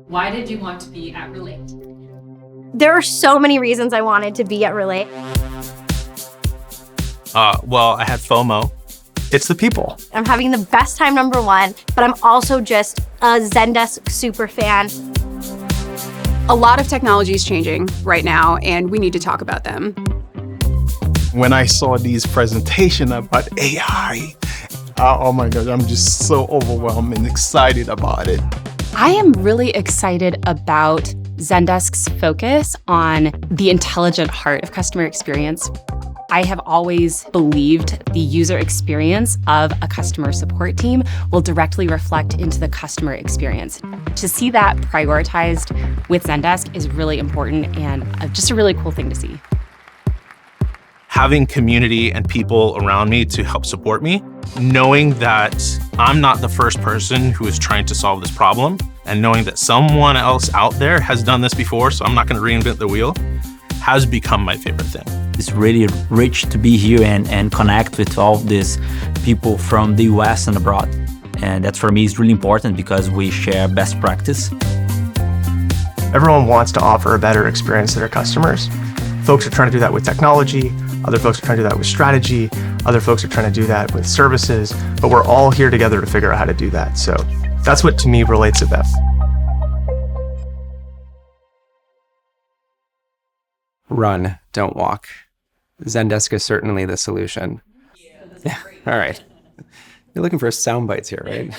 Why did you want to be at Relate? There are so many reasons I wanted to be at Relate. Well, I had FOMO. It's the people. I'm having the best time, number one, but I'm also just a Zendesk super fan. A lot of technology is changing right now, and we need to talk about them. When I saw these presentations about AI, oh my God, I'm just so overwhelmed and excited about it. I am really excited about Zendesk's focus on the intelligent heart of customer experience. I have always believed the user experience of a customer support team will directly reflect into the customer experience. To see that prioritized with Zendesk is really important and just a really cool thing to see. Having community and people around me to help support me, knowing that I'm not the first person who is trying to solve this problem, and knowing that someone else out there has done this before, so I'm not going to reinvent the wheel, has become my favorite thing. It's really rich to be here and connect with all these people from the US and abroad. And that for me is really important because we share best practice. Everyone wants to offer a better experience to their customers. Folks are trying to do that with technology. Other folks are trying to do that with strategy. Other folks are trying to do that with services. But we're all here together to figure out how to do that. So that's what to me relates to them. Run, don't walk. Zendesk is certainly the solution. Yeah. All right. You're looking for sound bites here, right?